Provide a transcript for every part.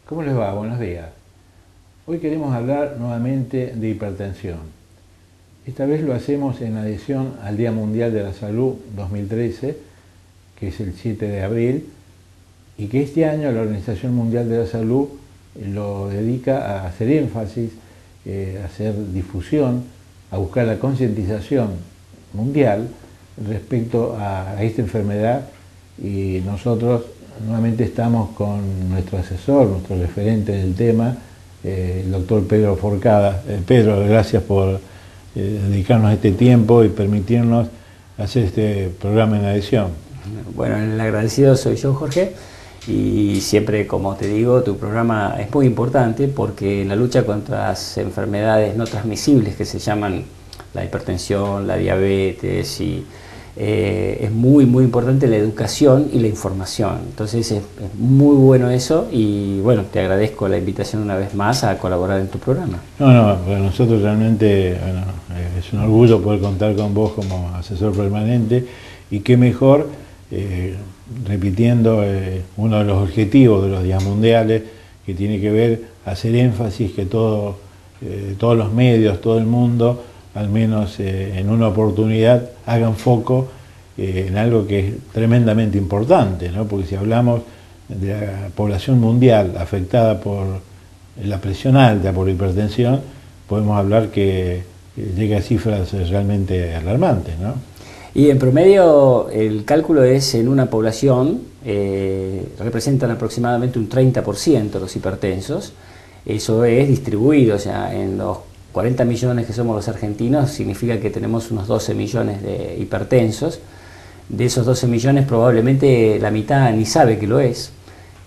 ¿Cómo les va? Buenos días. Hoy queremos hablar nuevamente de hipertensión. Esta vez lo hacemos en adhesión al Día Mundial de la Salud 2013, que es el 7 de abril, y que este año la Organización Mundial de la Salud lo dedica a hacer énfasis, a hacer difusión, a buscar la concientización mundial respecto a esta enfermedad, y nosotros nuevamente estamos con nuestro asesor, nuestro referente del tema, el doctor Pedro Forcada. Pedro, gracias por dedicarnos este tiempo y permitirnos hacer este programa en adhesión. Bueno, el agradecido soy yo, Jorge, y siempre, como te digo, tu programa es muy importante porque en la lucha contra las enfermedades no transmisibles que se llaman la hipertensión, la diabetes es muy importante la educación y la información. Entonces es muy bueno eso y bueno, te agradezco la invitación una vez más a colaborar en tu programa. No, para nosotros realmente es un orgullo poder contar con vos como asesor permanente, y qué mejor repitiendo uno de los objetivos de los días mundiales, que tiene que ver hacer énfasis que todos los medios, todo el mundo, al menos en una oportunidad, hagan foco en algo que es tremendamente importante, ¿no? Porque si hablamos de la población mundial afectada por la presión alta, por hipertensión, podemos hablar que llega a cifras realmente alarmantes, ¿no? Y en promedio el cálculo es en una población, representan aproximadamente un 30% los hipertensos. Eso es distribuido, o sea, en los 40 millones que somos los argentinos, significa que tenemos unos 12 millones de hipertensos. De esos 12 millones probablemente la mitad ni sabe que lo es,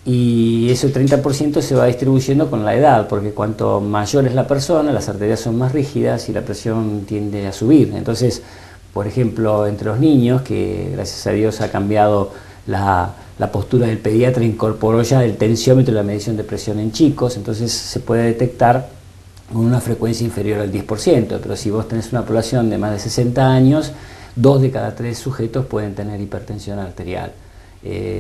y ese 30% se va distribuyendo con la edad, porque cuanto mayor es la persona, las arterias son más rígidas y la presión tiende a subir. Entonces, por ejemplo, entre los niños, que gracias a Dios ha cambiado la postura del pediatra, incorporó ya el tensiómetro y la medición de presión en chicos, entonces se puede detectar con una frecuencia inferior al 10%, pero si vos tenés una población de más de 60 años, 2 de cada 3 sujetos pueden tener hipertensión arterial.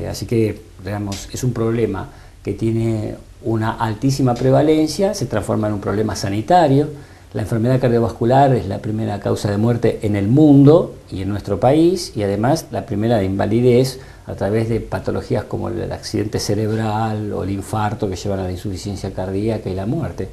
Así que, digamos, es un problema que tiene una altísima prevalencia, se transforma en un problema sanitario. La enfermedad cardiovascular es la primera causa de muerte en el mundo y en nuestro país, y además la primera de invalidez a través de patologías como el accidente cerebral o el infarto, que llevan a la insuficiencia cardíaca y la muerte.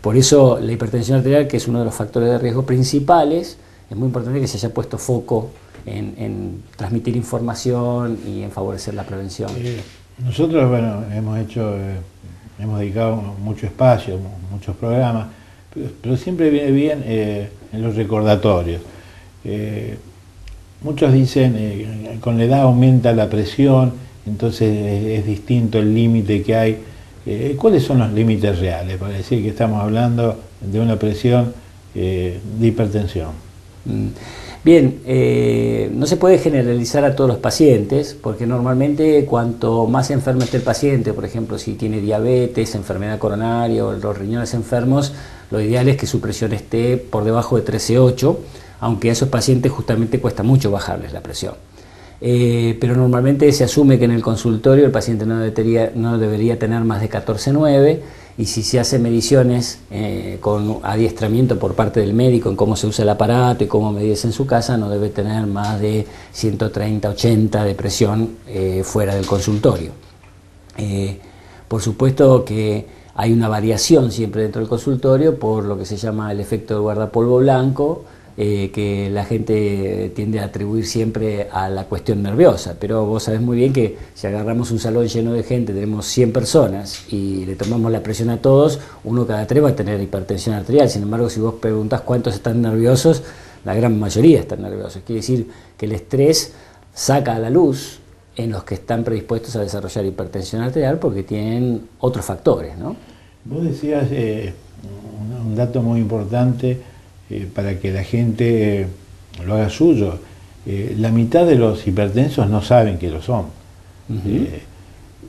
Por eso la hipertensión arterial, que es uno de los factores de riesgo principales, es muy importante que se haya puesto foco en transmitir información y en favorecer la prevención. Nosotros, bueno, hemos dedicado mucho espacio, muchos programas, pero siempre viene bien en los recordatorios. Muchos dicen con la edad aumenta la presión, entonces es distinto el límite que hay. ¿Cuáles son los límites reales para decir que estamos hablando de una presión de hipertensión? Bien, no se puede generalizar a todos los pacientes, porque normalmente cuanto más enfermo esté el paciente, por ejemplo, si tiene diabetes, enfermedad coronaria o los riñones enfermos, lo ideal es que su presión esté por debajo de 13,8, aunque a esos pacientes justamente cuesta mucho bajarles la presión. Pero normalmente se asume que en el consultorio el paciente no debería tener más de 14,9, y si se hacen mediciones con adiestramiento por parte del médico en cómo se usa el aparato y cómo medirse en su casa, no debe tener más de 130-80 de presión fuera del consultorio. Por supuesto que hay una variación siempre dentro del consultorio por lo que se llama el efecto del guardapolvo blanco, que la gente tiende a atribuir siempre a la cuestión nerviosa, pero vos sabés muy bien que si agarramos un salón lleno de gente, tenemos 100 personas y le tomamos la presión a todos, 1 cada 3 va a tener hipertensión arterial. Sin embargo, si vos preguntás cuántos están nerviosos, la gran mayoría están nerviosos. Quiere decir que el estrés saca a la luz en los que están predispuestos a desarrollar hipertensión arterial porque tienen otros factores, ¿no? Vos decías un dato muy importante para que la gente lo haga suyo. La mitad de los hipertensos no saben que lo son.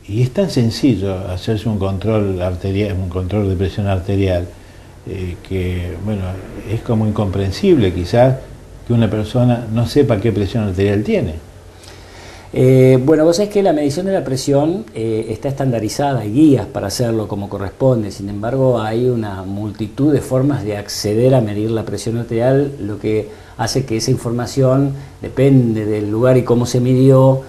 Y es tan sencillo hacerse un control arterial, un control de presión arterial, que bueno, es como incomprensible quizás que una persona no sepa qué presión arterial tiene. Bueno, vos sabés que la medición de la presión está estandarizada, hay guías para hacerlo como corresponde, sin embargo hay una multitud de formas de acceder a medir la presión arterial, lo que hace que esa información, depende del lugar y cómo se midió,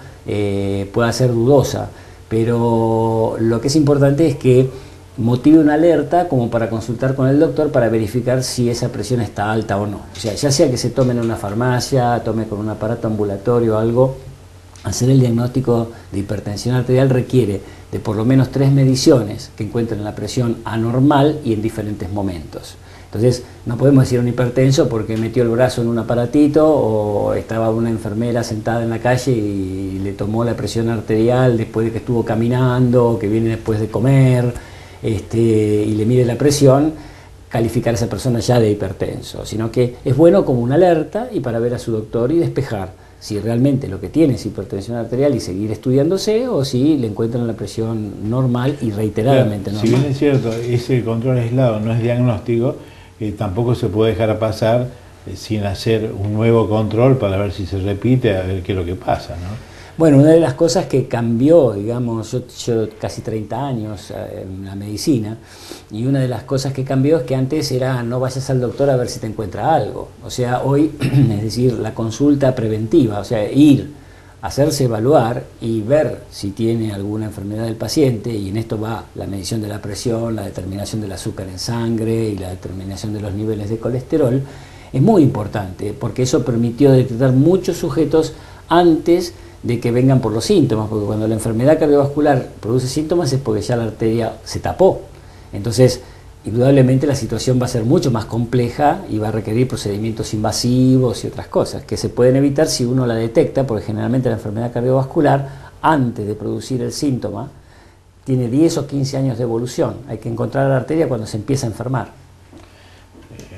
pueda ser dudosa, pero lo que es importante es que motive una alerta como para consultar con el doctor para verificar si esa presión está alta o no. O sea, ya sea que se tome en una farmacia, tome con un aparato ambulatorio o algo, hacer el diagnóstico de hipertensión arterial requiere de por lo menos 3 mediciones que encuentren la presión anormal y en diferentes momentos. Entonces, no podemos decir a un hipertenso porque metió el brazo en un aparatito o estaba una enfermera sentada en la calle y le tomó la presión arterial después de que estuvo caminando, o que viene después de comer, y le mide la presión, calificar a esa persona ya de hipertenso, sino que es bueno como una alerta y para ver a su doctor y despejar si realmente lo que tiene es hipertensión arterial y seguir estudiándose, o si le encuentran la presión normal y reiteradamente normal. Si bien es cierto, ese control aislado no es diagnóstico, tampoco se puede dejar pasar sin hacer un nuevo control para ver si se repite, a ver qué es lo que pasa, ¿no? Bueno, una de las cosas que cambió, digamos, yo casi 30 años en la medicina, y una de las cosas que cambió es que antes era no vayas al doctor a ver si te encuentra algo. O sea, hoy, es decir, la consulta preventiva, o sea, ir, hacerse evaluar y ver si tiene alguna enfermedad del paciente, y en esto va la medición de la presión, la determinación del azúcar en sangre y la determinación de los niveles de colesterol, es muy importante, porque eso permitió detectar muchos sujetos antes de que vengan por los síntomas, porque cuando la enfermedad cardiovascular produce síntomas es porque ya la arteria se tapó. Entonces, indudablemente la situación va a ser mucho más compleja y va a requerir procedimientos invasivos y otras cosas que se pueden evitar si uno la detecta, porque generalmente la enfermedad cardiovascular, antes de producir el síntoma, tiene 10 o 15 años de evolución. Hay que encontrar la arteria cuando se empieza a enfermar.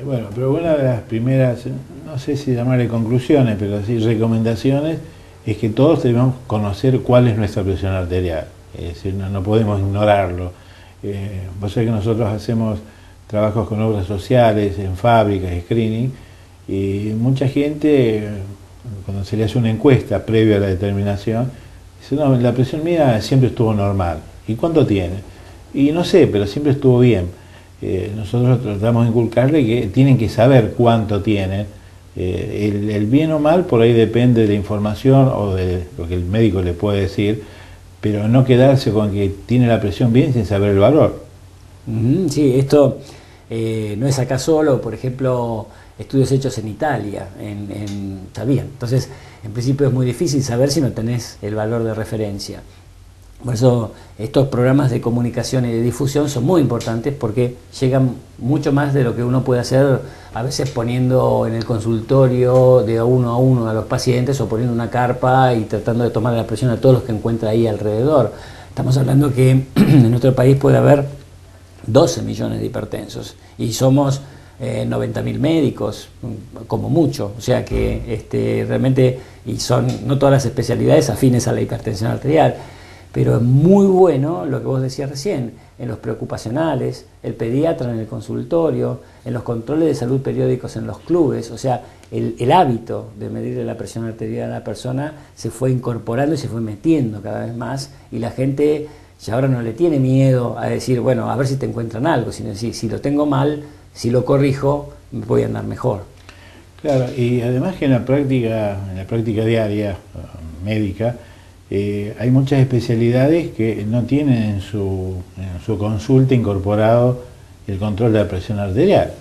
Bueno, pero una de las primeras, no sé si llamarle conclusiones, pero sí recomendaciones, es que todos debemos conocer cuál es nuestra presión arterial, es decir, no podemos ignorarlo. Vos sabés que nosotros hacemos trabajos con obras sociales, en fábricas, screening, y mucha gente, cuando se le hace una encuesta previa a la determinación, dice, no, la presión mía siempre estuvo normal. ¿Y cuánto tiene? Y no sé, pero siempre estuvo bien. Nosotros tratamos de inculcarle que tienen que saber cuánto tienen. El bien o mal por ahí depende de la información o de lo que el médico le puede decir, pero no quedarse con que tiene la presión bien sin saber el valor. Sí, esto no es acá solo, por ejemplo, estudios hechos en Italia, está bien. Entonces, en principio es muy difícil saber si no tenés el valor de referencia. Por eso estos programas de comunicación y de difusión son muy importantes, porque llegan mucho más de lo que uno puede hacer a veces poniendo en el consultorio de uno a uno a los pacientes, o poniendo una carpa y tratando de tomar la presión a todos los que encuentra ahí alrededor. Estamos hablando que en nuestro país puede haber 12 millones de hipertensos y somos 90.000 médicos, como mucho. O sea que realmente, y son no todas las especialidades afines a la hipertensión arterial. Pero es muy bueno lo que vos decías recién, en los preocupacionales, el pediatra en el consultorio, en los controles de salud periódicos en los clubes. O sea, el hábito de medirle la presión arterial a la persona se fue incorporando y se fue metiendo cada vez más, y la gente ya ahora no le tiene miedo a decir, bueno, a ver si te encuentran algo, sino decir, si lo tengo mal, si lo corrijo, voy a andar mejor. Claro, y además que en la práctica diaria médica, hay muchas especialidades que no tienen en su consulta incorporado el control de la presión arterial,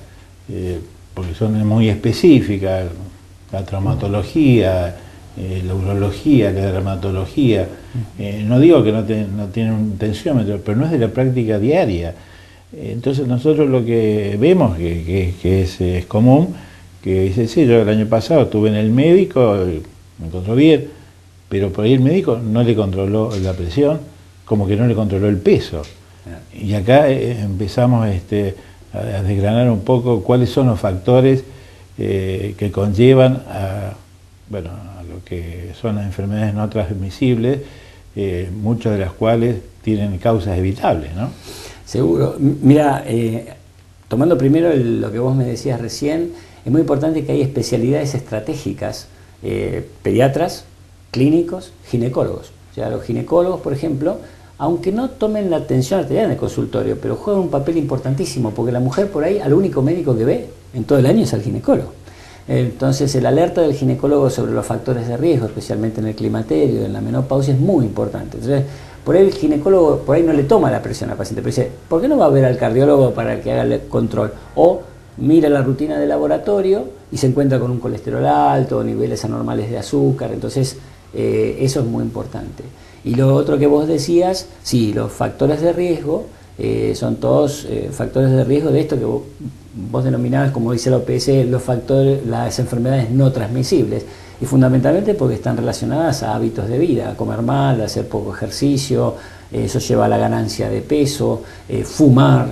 porque son muy específicas, la traumatología, la urología, la dermatología. No digo que no tienen un tensiómetro, pero no es de la práctica diaria. Entonces nosotros lo que vemos que es común, que dice, sí, yo el año pasado estuve en el médico, me encontró bien, pero por ahí el médico no le controló la presión, como que no le controló el peso. Y acá empezamos a desgranar un poco cuáles son los factores que conllevan a lo que son las enfermedades no transmisibles, muchas de las cuales tienen causas evitables, ¿no? Seguro. Mira, tomando primero lo que vos me decías recién, es muy importante que hay especialidades estratégicas, pediatras, clínicos, ginecólogos. O sea, los ginecólogos, por ejemplo, aunque no tomen la atención arterial en el consultorio, pero juegan un papel importantísimo, porque la mujer por ahí, al único médico que ve en todo el año es al ginecólogo. Entonces, el alerta del ginecólogo sobre los factores de riesgo, especialmente en el climaterio, en la menopausia, es muy importante. Entonces, por ahí el ginecólogo por ahí no le toma la presión al paciente, pero dice, ¿por qué no va a ver al cardiólogo para que haga el control? O mira la rutina de laboratorio y se encuentra con un colesterol alto, niveles anormales de azúcar. Entonces, eso es muy importante. Y lo otro que vos decías, sí, los factores de riesgo son todos factores de riesgo de esto que vos denominabas, como dice la OPS, las enfermedades no transmisibles, y fundamentalmente porque están relacionadas a hábitos de vida, a comer mal, a hacer poco ejercicio, eso lleva a la ganancia de peso, fumar,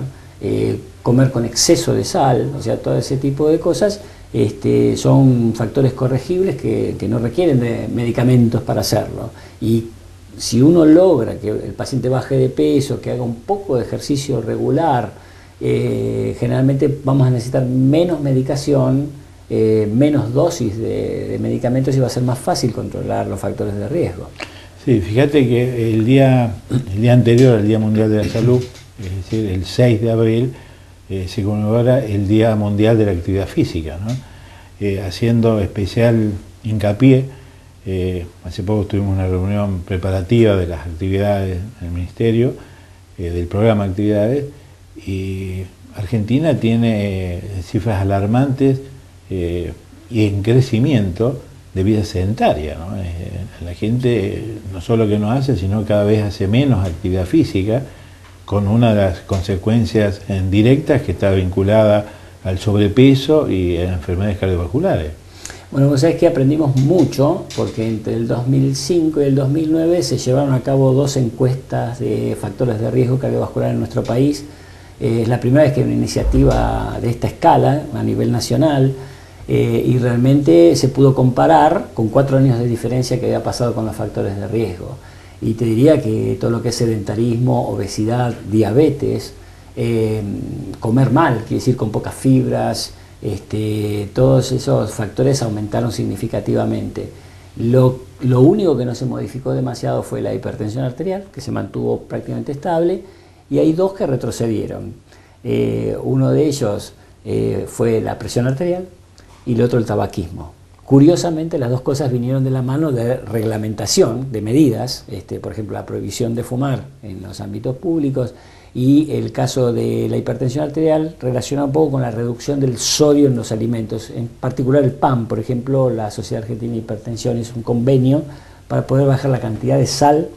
comer con exceso de sal, o sea, todo ese tipo de cosas son factores corregibles que no requieren de medicamentos para hacerlo. Y si uno logra que el paciente baje de peso, que haga un poco de ejercicio regular, generalmente vamos a necesitar menos medicación, menos dosis de medicamentos, y va a ser más fácil controlar los factores de riesgo. Sí, fíjate que el día anterior al Día Mundial de la Salud, es decir, el 6 de abril, se conmemora el Día Mundial de la Actividad Física, ¿no? Haciendo especial hincapié. Hace poco tuvimos una reunión preparativa de las actividades del Ministerio, del programa de actividades, y Argentina tiene cifras alarmantes y en crecimiento de vida sedentaria, ¿no? La gente no solo que no hace, sino cada vez hace menos actividad física, con una de las consecuencias directas que está vinculada al sobrepeso y a enfermedades cardiovasculares. Bueno, vos sabés que aprendimos mucho, porque entre el 2005 y el 2009 se llevaron a cabo 2 encuestas de factores de riesgo cardiovascular en nuestro país. Es la primera vez que hay una iniciativa de esta escala a nivel nacional, y realmente se pudo comparar con 4 años de diferencia que había pasado con los factores de riesgo. Y te diría que todo lo que es sedentarismo, obesidad, diabetes, comer mal, quiere decir con pocas fibras, todos esos factores aumentaron significativamente. Lo único que no se modificó demasiado fue la hipertensión arterial, que se mantuvo prácticamente estable, y hay 2 que retrocedieron. Uno de ellos fue la presión arterial y el otro el tabaquismo. Curiosamente, las 2 cosas vinieron de la mano de reglamentación, de medidas, por ejemplo, la prohibición de fumar en los ámbitos públicos, y el caso de la hipertensión arterial relaciona un poco con la reducción del sodio en los alimentos, en particular el pan. Por ejemplo, la Sociedad Argentina de Hipertensión hizo un convenio para poder bajar la cantidad de sal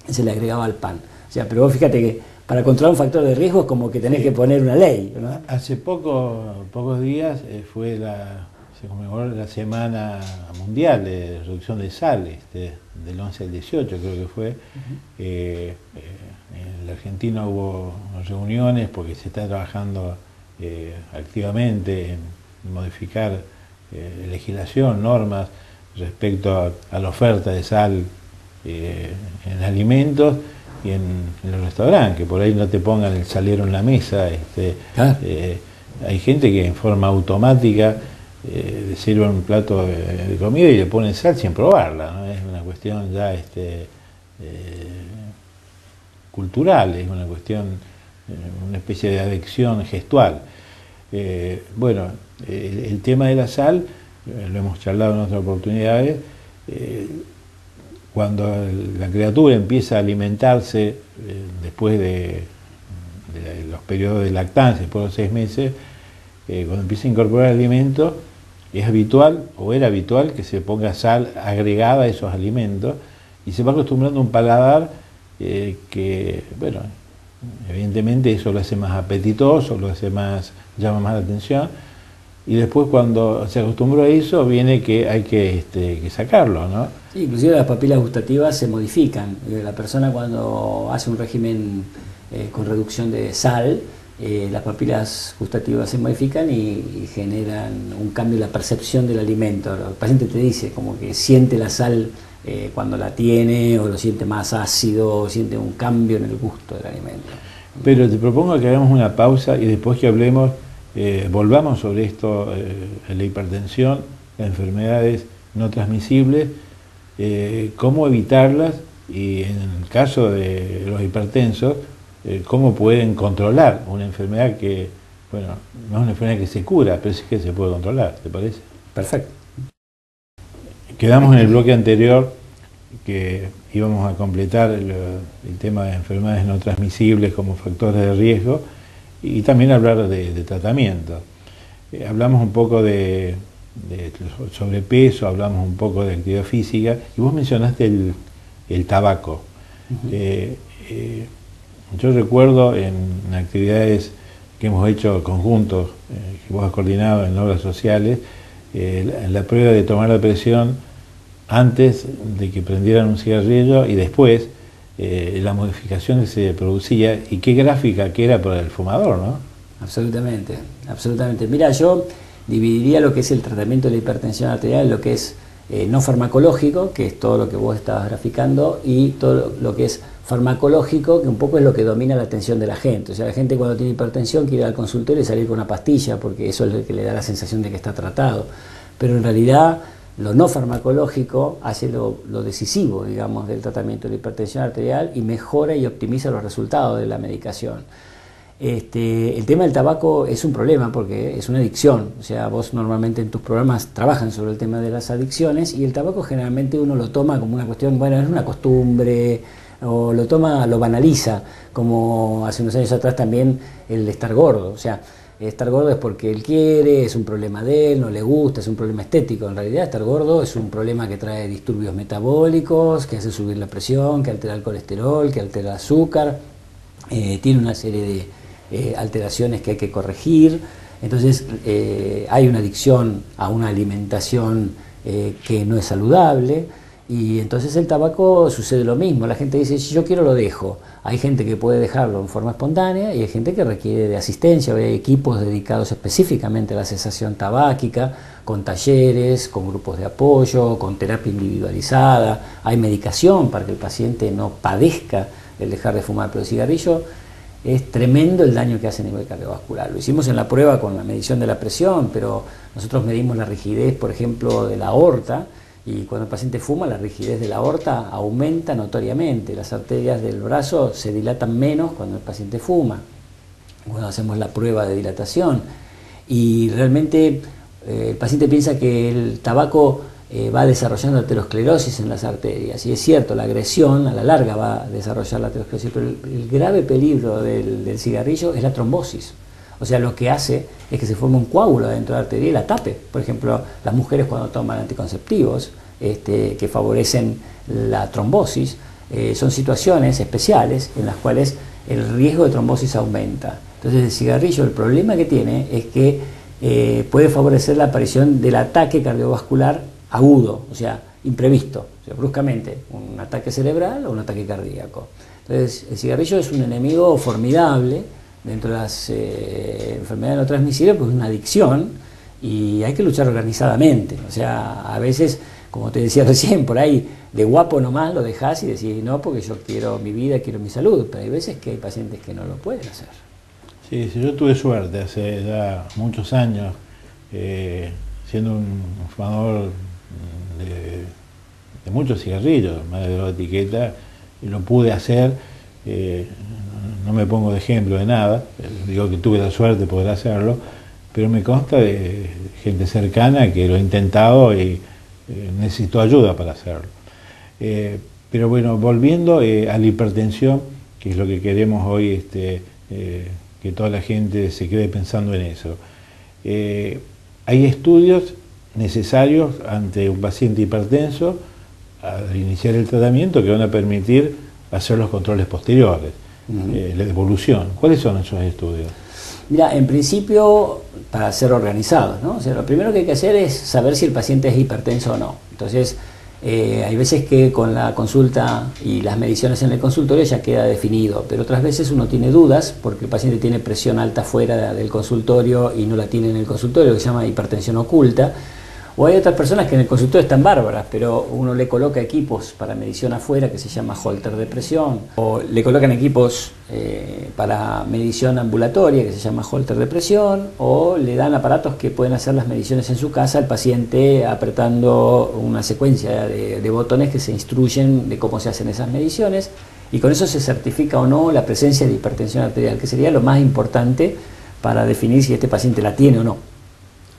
que se le agregaba al pan. O sea, pero vos fíjate que para controlar un factor de riesgo es como que tenés que poner una ley, ¿no? Hace pocos días se conmemoró la Semana Mundial de Reducción de Sal, del 11 al 18 creo que fue. En la Argentina hubo reuniones porque se está trabajando activamente en modificar legislación, normas respecto a la oferta de sal en alimentos y en los restaurantes, que por ahí no te pongan el salero en la mesa. Hay gente que en forma automática sirve un plato de comida y le ponen sal sin probarla, ¿no? Es una cuestión ya cultural, es una cuestión, una especie de adicción gestual. Bueno, el tema de la sal, lo hemos charlado en otras oportunidades. Cuando la criatura empieza a alimentarse después de los periodos de lactancia, después de los 6 meses, cuando empieza a incorporar alimentos, es habitual, o era habitual, que se ponga sal agregada a esos alimentos, y se va acostumbrando a un paladar que, bueno, evidentemente eso lo hace más apetitoso, llama más la atención, y después cuando se acostumbró a eso, viene que hay que sacarlo, ¿no? Sí, inclusive las papilas gustativas se modifican. La persona cuando hace un régimen con reducción de sal, las papilas gustativas se modifican y generan un cambio en la percepción del alimento. El paciente te dice como que siente la sal cuando la tiene, o lo siente más ácido, o siente un cambio en el gusto del alimento. Pero te propongo que hagamos una pausa y después que hablemos, volvamos sobre esto, la hipertensión, las enfermedades no transmisibles, cómo evitarlas y en el caso de los hipertensos, cómo pueden controlar una enfermedad que, bueno, no es una enfermedad que se cura, pero sí que se puede controlar, ¿te parece? Perfecto. Quedamos en el bloque anterior que íbamos a completar el tema de enfermedades no transmisibles como factores de riesgo y también hablar de tratamiento. Hablamos un poco de sobrepeso, hablamos un poco de actividad física y vos mencionaste el tabaco. Yo recuerdo en actividades que hemos hecho conjuntos, que vos has coordinado en obras sociales, la prueba de tomar la presión antes de que prendieran un cigarrillo y después la modificación que se producía y qué gráfica que era para el fumador, ¿no? Absolutamente, absolutamente. Mira, yo dividiría lo que es el tratamiento de la hipertensión arterial en lo que es no farmacológico, que es todo lo que vos estabas graficando, y todo lo que es farmacológico, que un poco es lo que domina la atención de la gente. O sea, la gente cuando tiene hipertensión quiere ir al consultorio y salir con una pastilla, porque eso es lo que le da la sensación de que está tratado. Pero en realidad lo no farmacológico hace lo decisivo, digamos, del tratamiento de la hipertensión arterial y mejora y optimiza los resultados de la medicación. El tema del tabaco es un problema porque es una adicción, o sea, vos normalmente en tus programas trabajan sobre el tema de las adicciones y el tabaco generalmente uno lo toma como una cuestión, bueno, es una costumbre, o lo toma, lo banaliza, como hace unos años atrás también el estar gordo, o sea, estar gordo es porque él quiere, es un problema de él, no le gusta, es un problema estético. En realidad estar gordo es un problema que trae disturbios metabólicos, que hace subir la presión, que altera el colesterol, que altera el azúcar, tiene una serie de alteraciones que hay que corregir. Entonces hay una adicción a una alimentación que no es saludable. Y entonces el tabaco sucede lo mismo, la gente dice, si yo quiero lo dejo. Hay gente que puede dejarlo en forma espontánea y hay gente que requiere de asistencia, hay equipos dedicados específicamente a la cesación tabáquica, con talleres, con grupos de apoyo, con terapia individualizada, hay medicación para que el paciente no padezca el dejar de fumar, pero el cigarrillo es tremendo el daño que hace a nivel cardiovascular. Lo hicimos en la prueba con la medición de la presión, pero nosotros medimos la rigidez, por ejemplo, de la aorta. Y cuando el paciente fuma, la rigidez de la aorta aumenta notoriamente. Las arterias del brazo se dilatan menos cuando el paciente fuma. Cuando hacemos la prueba de dilatación. Y realmente el paciente piensa que el tabaco va desarrollando aterosclerosis en las arterias. Y es cierto, la agresión a la larga va a desarrollar la aterosclerosis. Pero el grave peligro del cigarrillo es la trombosis. O sea, lo que hace es que se forme un coágulo dentro de la arteria y la tape. Por ejemplo, las mujeres cuando toman anticonceptivos que favorecen la trombosis, son situaciones especiales en las cuales el riesgo de trombosis aumenta. Entonces el cigarrillo, el problema que tiene es que puede favorecer la aparición del ataque cardiovascular agudo, o sea, imprevisto, o sea, bruscamente, un ataque cerebral o un ataque cardíaco. Entonces el cigarrillo es un enemigo formidable dentro de las enfermedades no transmisibles, pues es una adicción y hay que luchar organizadamente. O sea, a veces, como te decía recién, por ahí de guapo nomás lo dejás y decís, no, porque yo quiero mi vida, quiero mi salud, pero hay veces que hay pacientes que no lo pueden hacer. Sí, yo tuve suerte hace ya muchos años, siendo un fumador de muchos cigarrillos, más de 2 etiquetas, y lo pude hacer. No me pongo de ejemplo de nada, digo que tuve la suerte de poder hacerlo, pero me consta de gente cercana que lo ha intentado y necesitó ayuda para hacerlo. Pero bueno, volviendo a la hipertensión, que es lo que queremos hoy, que toda la gente se quede pensando en eso. Hay estudios necesarios ante un paciente hipertenso al iniciar el tratamiento que van a permitir hacer los controles posteriores. La evolución. ¿Cuáles son esos estudios? Mira, en principio, para ser organizados, ¿no? O sea, lo primero que hay que hacer es saber si el paciente es hipertenso o no. Entonces, hay veces que con la consulta y las mediciones en el consultorio ya queda definido, pero otras veces uno tiene dudas porque el paciente tiene presión alta fuera del consultorio y no la tiene en el consultorio, que se llama hipertensión oculta, O hay otras personas que en el consultorio están bárbaras, pero uno le coloca equipos para medición afuera que se llama Holter de presión, o le colocan equipos para medición ambulatoria que se llama Holter de presión, o le dan aparatos que pueden hacer las mediciones en su casa al paciente apretando una secuencia de botones que se instruyen de cómo se hacen esas mediciones, y con eso se certifica o no la presencia de hipertensión arterial, que sería lo más importante para definir si este paciente la tiene o no.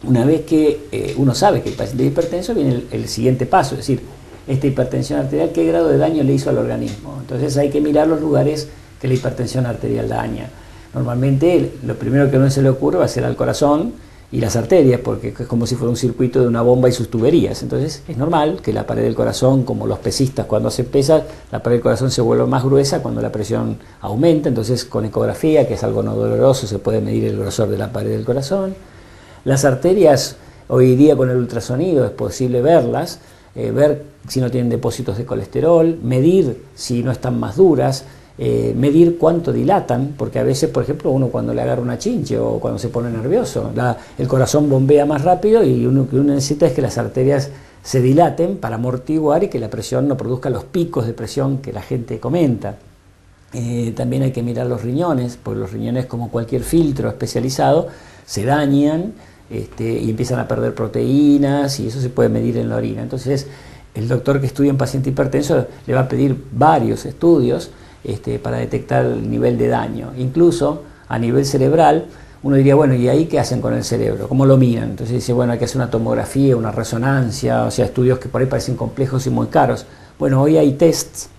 Una vez que uno sabe que el paciente es hipertenso, viene el siguiente paso, es decir, esta hipertensión arterial, ¿qué grado de daño le hizo al organismo? Entonces hay que mirar los lugares que la hipertensión arterial daña. Normalmente lo primero que a uno se le ocurre va a ser al corazón y las arterias, porque es como si fuera un circuito de una bomba y sus tuberías. Entonces es normal que la pared del corazón, como los pesistas cuando hacen pesas, la pared del corazón se vuelve más gruesa cuando la presión aumenta. Entonces con ecografía, que es algo no doloroso, se puede medir el grosor de la pared del corazón. Las arterias, hoy día con el ultrasonido es posible verlas, ver si no tienen depósitos de colesterol, medir si no están más duras, medir cuánto dilatan, porque a veces, por ejemplo, uno cuando le agarra una chinche o cuando se pone nervioso, el corazón bombea más rápido y lo que uno necesita es que las arterias se dilaten para amortiguar y que la presión no produzca los picos de presión que la gente comenta. También hay que mirar los riñones, porque los riñones, como cualquier filtro especializado, se dañan y empiezan a perder proteínas, y eso se puede medir en la orina. Entonces el doctor que estudia un paciente hipertenso le va a pedir varios estudios para detectar el nivel de daño. Incluso a nivel cerebral, uno diría, bueno, ¿y ahí qué hacen con el cerebro? ¿Cómo lo miran? Entonces dice, bueno, hay que hacer una tomografía, una resonancia, o sea, estudios que por ahí parecen complejos y muy caros. Bueno, hoy hay tests,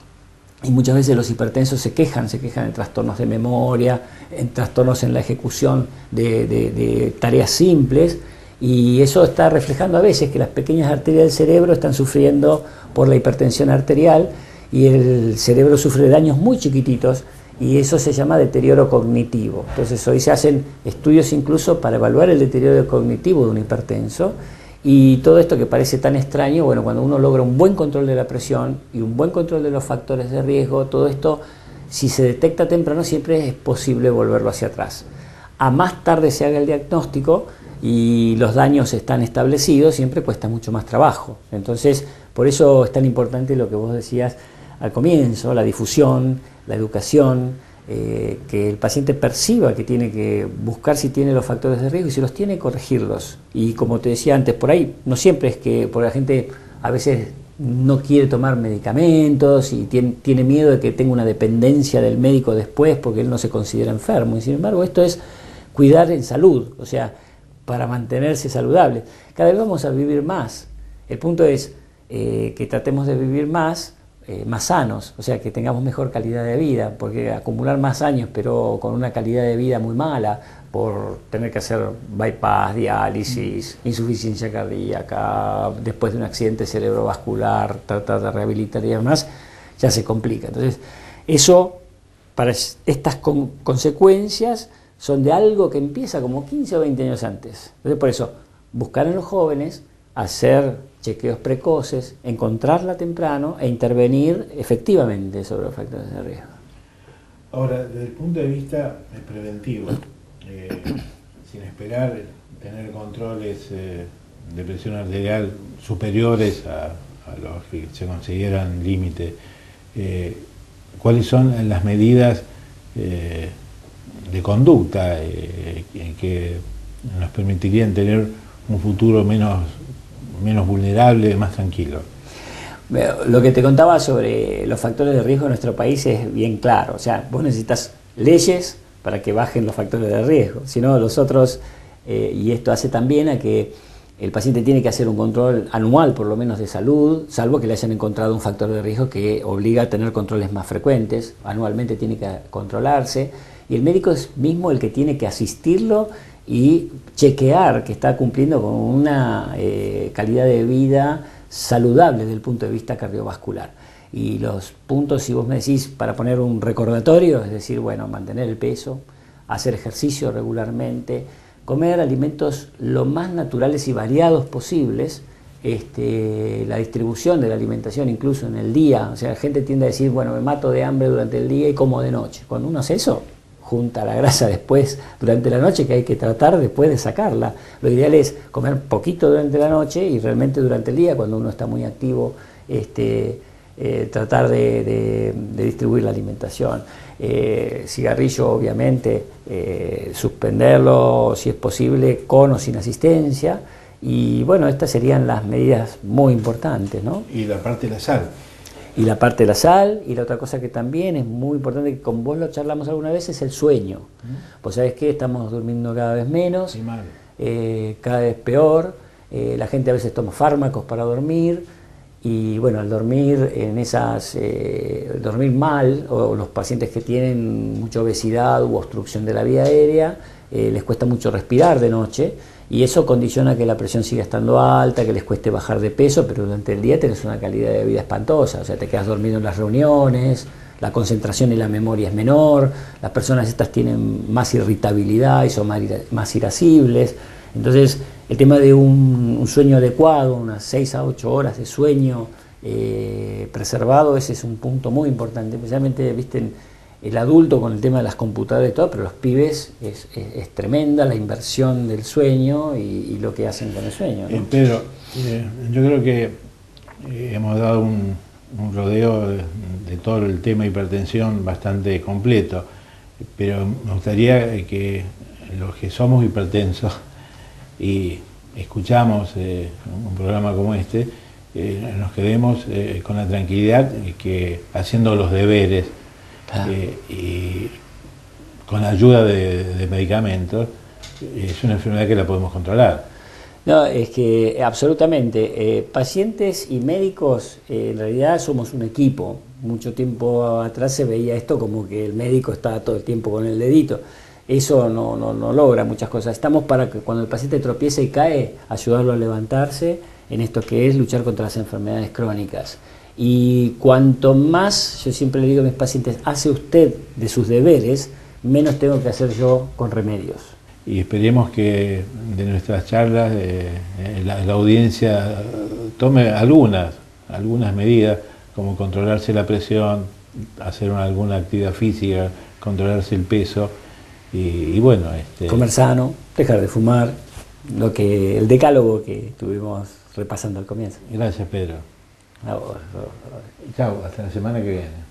y muchas veces los hipertensos se quejan de trastornos de memoria, en trastornos en la ejecución de tareas simples, y eso está reflejando a veces que las pequeñas arterias del cerebro están sufriendo por la hipertensión arterial, y el cerebro sufre daños muy chiquititos, y eso se llama deterioro cognitivo. Entonces hoy se hacen estudios incluso para evaluar el deterioro cognitivo de un hipertenso. Y todo esto que parece tan extraño, bueno, cuando uno logra un buen control de la presión y un buen control de los factores de riesgo, todo esto, si se detecta temprano, siempre es posible volverlo hacia atrás. A más tarde se haga el diagnóstico y los daños están establecidos, siempre cuesta mucho más trabajo. Entonces, por eso es tan importante lo que vos decías al comienzo, la difusión, la educación, que el paciente perciba que tiene que buscar si tiene los factores de riesgo, y si los tiene, corregirlos. Y como te decía antes, por ahí no siempre es que, porque la gente a veces no quiere tomar medicamentos y tiene miedo de que tenga una dependencia del médico después porque él no se considera enfermo. Y sin embargo, esto es cuidar en salud, o sea, para mantenerse saludable. Cada vez vamos a vivir más. El punto es que tratemos de vivir más sanos, o sea, que tengamos mejor calidad de vida, porque acumular más años pero con una calidad de vida muy mala, por tener que hacer bypass, diálisis, insuficiencia cardíaca, después de un accidente cerebrovascular, tratar de rehabilitar y demás, ya se complica. Entonces, eso, para estas consecuencias, son de algo que empieza como 15 o 20 años antes. Entonces, por eso, buscar en los jóvenes, hacer chequeos precoces, encontrarla temprano e intervenir efectivamente sobre los factores de riesgo. Ahora, desde el punto de vista preventivo, sin esperar tener controles de presión arterial superiores a los que se consideran límite, ¿cuáles son las medidas de conducta que nos permitirían tener un futuro menos vulnerable, más tranquilo? Lo que te contaba sobre los factores de riesgo en nuestro país es bien claro. O sea, vos necesitas leyes para que bajen los factores de riesgo. Si no, los otros, y esto hace también a que el paciente tiene que hacer un control anual, por lo menos, de salud, salvo que le hayan encontrado un factor de riesgo que obliga a tener controles más frecuentes. Anualmente tiene que controlarse, y el médico es mismo el que tiene que asistirlo y chequear que está cumpliendo con una calidad de vida saludable desde el punto de vista cardiovascular. Y los puntos, si vos me decís, para poner un recordatorio, es decir, bueno, mantener el peso, hacer ejercicio regularmente, comer alimentos lo más naturales y variados posibles, la distribución de la alimentación incluso en el día. O sea, la gente tiende a decir, bueno, me mato de hambre durante el día y como de noche. Cuando uno hace eso, junta la grasa después, durante la noche, que hay que tratar después de sacarla. Lo ideal es comer poquito durante la noche y realmente durante el día, cuando uno está muy activo, tratar de distribuir la alimentación. Cigarrillo, obviamente, suspenderlo si es posible, con o sin asistencia. Y bueno, estas serían las medidas muy importantes, ¿no? Y la parte de la sal. Y la parte de la sal, y la otra cosa que también es muy importante, que con vos lo charlamos alguna vez, es el sueño. Vos sabés que estamos durmiendo cada vez menos, cada vez peor, la gente a veces toma fármacos para dormir, y bueno, al dormir dormir mal, o los pacientes que tienen mucha obesidad u obstrucción de la vía aérea, les cuesta mucho respirar de noche, y eso condiciona que la presión siga estando alta, que les cueste bajar de peso, pero durante el día tenés una calidad de vida espantosa, o sea, te quedas dormido en las reuniones, la concentración y la memoria es menor, las personas estas tienen más irritabilidad y son más irascibles. Entonces, el tema de un sueño adecuado, unas 6 a 8 horas de sueño preservado, ese es un punto muy importante, especialmente, viste, el adulto con el tema de las computadoras y todo, pero los pibes es tremenda la inversión del sueño y lo que hacen con el sueño, ¿no? Pedro, yo creo que hemos dado un rodeo de todo el tema hipertensión bastante completo, pero me gustaría que los que somos hipertensos y escuchamos un programa como este, nos quedemos con la tranquilidad que haciendo los deberes y con la ayuda de medicamentos, es una enfermedad que la podemos controlar. No, es que absolutamente. Pacientes y médicos, en realidad somos un equipo. Mucho tiempo atrás se veía esto como que el médico está todo el tiempo con el dedito. Eso no logra muchas cosas. Estamos para que cuando el paciente tropieza y cae, ayudarlo a levantarse en esto que es luchar contra las enfermedades crónicas. Y cuanto más, yo siempre le digo a mis pacientes, hace usted de sus deberes, menos tengo que hacer yo con remedios. Y esperemos que de nuestras charlas la audiencia tome algunas medidas, como controlarse la presión, hacer alguna actividad física, controlarse el peso y bueno... comer sano, dejar de fumar, el decálogo que estuvimos repasando al comienzo. Gracias, Pedro. Chao, hasta la semana que viene.